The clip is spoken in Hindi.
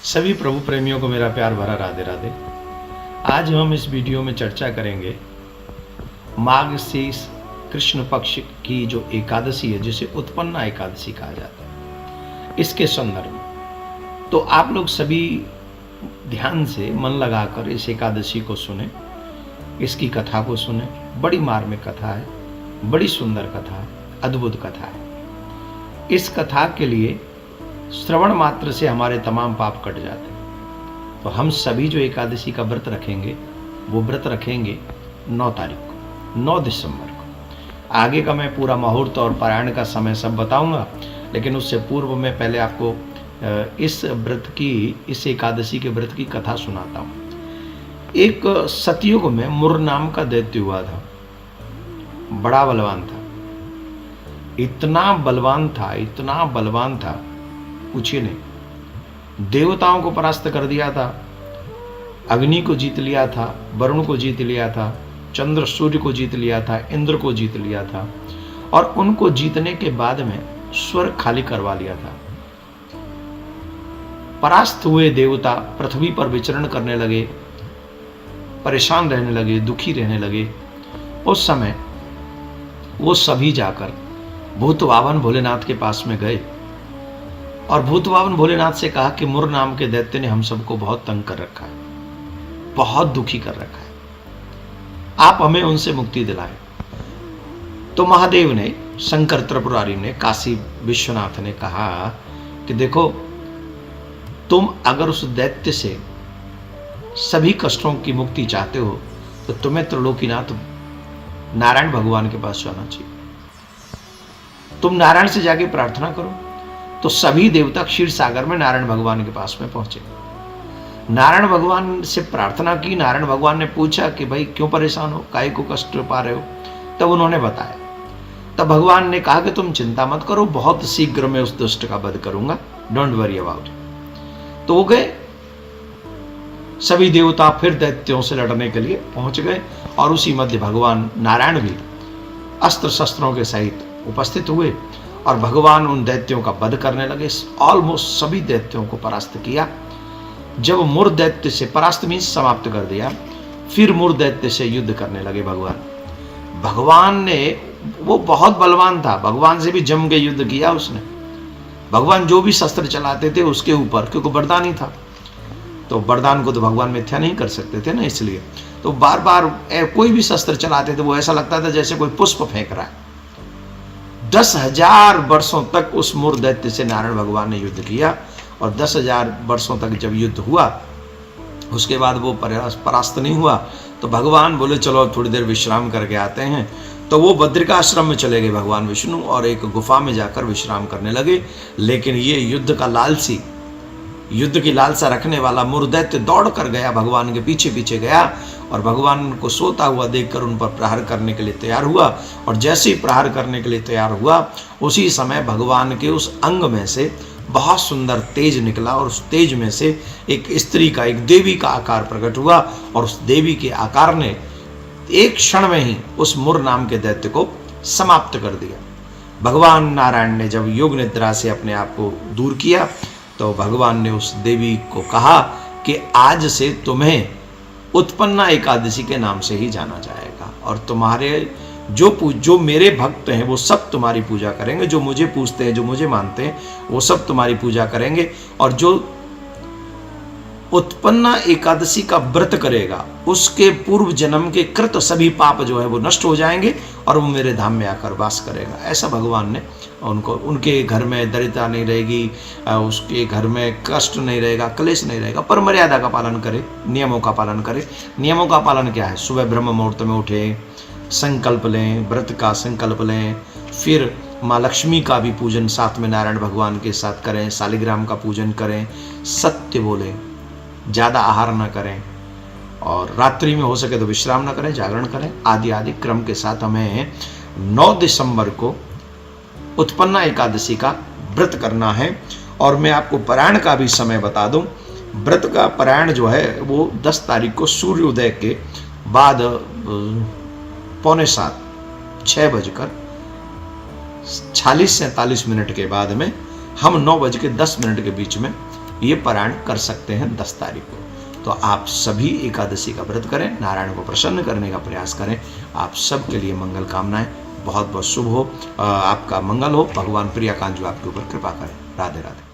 सभी प्रभु प्रेमियों को मेरा प्यार भरा राधे राधे। आज हम इस वीडियो में चर्चा करेंगे मार्गशीर्ष कृष्ण पक्ष की जो एकादशी है, जिसे उत्पन्ना एकादशी कहा जाता है, इसके संदर्भ में। तो आप लोग सभी ध्यान से मन लगाकर इस एकादशी को सुने, इसकी कथा को सुने। बड़ी मार्मिक कथा है, बड़ी सुंदर कथा है, अद्भुत कथा है। इस कथा के लिए श्रवण मात्र से हमारे तमाम पाप कट जाते हैं। तो हम सभी जो एकादशी का व्रत रखेंगे, वो व्रत रखेंगे 9 तारीख को, 9 दिसंबर को। आगे का मैं पूरा मुहूर्त और पारायण का समय सब बताऊंगा, लेकिन उससे पूर्व में पहले आपको इस व्रत की, इस एकादशी के व्रत की कथा सुनाता हूँ। एक सतयुग में मुर नाम का दैत्य हुआ था। बड़ा बलवान था, इतना बलवान था, इतना बलवान था, पूछिए नहीं। देवताओं को परास्त कर दिया था, अग्नि को जीत लिया था, वरुण को जीत लिया था, चंद्र सूर्य को जीत लिया था, इंद्र को जीत लिया था, और उनको जीतने के बाद में स्वर्ग खाली करवा लिया था। परास्त हुए देवता पृथ्वी पर विचरण करने लगे, परेशान रहने लगे, दुखी रहने लगे। उस समय वो सभी जाकर भूतवावन भोलेनाथ के पास में गए और भूतवावन भोलेनाथ से कहा कि मुर नाम के दैत्य ने हम सबको बहुत तंग कर रखा है, बहुत दुखी कर रखा है, आप हमें उनसे मुक्ति दिलाएं। तो महादेव ने, शंकर त्रिपुरारी ने, काशी विश्वनाथ ने कहा कि देखो, तुम अगर उस दैत्य से सभी कष्टों की मुक्ति चाहते हो तो तुम्हें त्रिलोकीनाथ नारायण भगवान के पास जाना चाहिए। तुम नारायण से जाके प्रार्थना करो। तो सभी देवता क्षीर सागर में नारायण भगवान के पास में पहुंचे। नारायण भगवान से प्रार्थना की। नारायण भगवान ने पूछा कि भाई क्यों परेशान हो, काहे को कष्ट पा रहे हो। तब उन्होंने बताया। तब भगवान ने कहा कि तुम चिंता मत करो, बहुत शीघ्र मैं उस दुष्ट का वध करूंगा, डोंट वरी अबाउट। तो वो गए, सभी देवता फिर दैत्यों से लड़ने के लिए पहुंच गए, और उसी मध्य भगवान नारायण भी अस्त्र शस्त्रों के सहित उपस्थित हुए और भगवान उन दैत्यों का वध करने लगे। ऑलमोस्ट सभी दैत्यों को परास्त किया। जब मुर दैत्य से, परास्त मीन्स समाप्त कर दिया, फिर मुर दैत्य से युद्ध करने लगे भगवान ने, वो बहुत बलवान था, भगवान से भी जम के युद्ध किया उसने। भगवान जो भी शस्त्र चलाते थे उसके ऊपर, क्योंकि वरदान ही था, तो वरदान को तो भगवान मिथ्या नहीं कर सकते थे ना, इसलिए तो बार बार कोई भी शस्त्र चलाते थे वो ऐसा लगता था जैसे कोई पुष्प फेंक रहा है। 10,000 वर्षों तक उस मुर दैत्य से नारायण भगवान ने युद्ध किया, और 10,000 वर्षों तक जब युद्ध हुआ, उसके बाद वो परास्त नहीं हुआ। तो भगवान बोले चलो अब थोड़ी देर विश्राम करके आते हैं। तो वो बद्रिकाश्रम में चले गए भगवान विष्णु, और एक गुफा में जाकर विश्राम करने लगे। लेकिन ये युद्ध का लालची, युद्ध की लालसा रखने वाला मुर दैत्य दौड़ कर गया, भगवान के पीछे पीछे गया, और भगवान को सोता हुआ देखकर उन पर प्रहार करने के लिए तैयार हुआ। और जैसे ही प्रहार करने के लिए तैयार हुआ, उसी समय भगवान के उस अंग में से बहुत सुंदर तेज निकला, और उस तेज में से एक स्त्री का, एक देवी का आकार प्रकट हुआ, और उस देवी के आकार ने एक क्षण में ही उस मुर नाम के दैत्य को समाप्त कर दिया। भगवान नारायण ने जब योग निद्रा से अपने आप को दूर किया, तो भगवान ने उस देवी को कहा कि आज से तुम्हें उत्पन्ना एकादशी के नाम से ही जाना जाएगा, और तुम्हारे जो मेरे भक्त हैं वो सब तुम्हारी पूजा करेंगे, जो मुझे पूजते हैं, जो मुझे मानते हैं, वो सब तुम्हारी पूजा करेंगे। और जो उत्पन्ना एकादशी का व्रत करेगा, उसके पूर्व जन्म के कृत सभी पाप जो है वो नष्ट हो जाएंगे, और वो मेरे धाम में आकर वास करेगा। ऐसा भगवान ने उनको, उनके घर में दरिद्रता नहीं रहेगी, उसके घर में कष्ट नहीं रहेगा, क्लेश नहीं रहेगा, पर मर्यादा का पालन करे, नियमों का पालन करे। नियमों का पालन क्या है? सुबह ब्रह्म मुहूर्त में उठे, संकल्प लें, व्रत का संकल्प लें, फिर माँ लक्ष्मी का भी पूजन साथ में नारायण भगवान के साथ करें, शालिग्राम का पूजन करें, सत्य बोलें, ज़्यादा आहार न करें, और रात्रि में हो सके तो विश्राम न करें, जागरण करें, आदि आदि क्रम के साथ हमें 9 दिसंबर को उत्पन्ना एकादशी का व्रत करना है। और मैं आपको पारायण का भी समय बता दूं। व्रत का पारायण जो है वो 10 तारीख को सूर्योदय के बाद 6:45, 6:46 से 47 मिनट के बाद में हम 9:10 के बीच में ये पारायण कर सकते हैं 10 तारीख को। तो आप सभी एकादशी का व्रत करें, नारायण को प्रसन्न करने का प्रयास करें। आप सबके लिए मंगल कामनाएं, बहुत बहुत शुभ हो, आपका मंगल हो। भगवान प्रियाकांत जो आपके ऊपर कृपा करें। राधे राधे।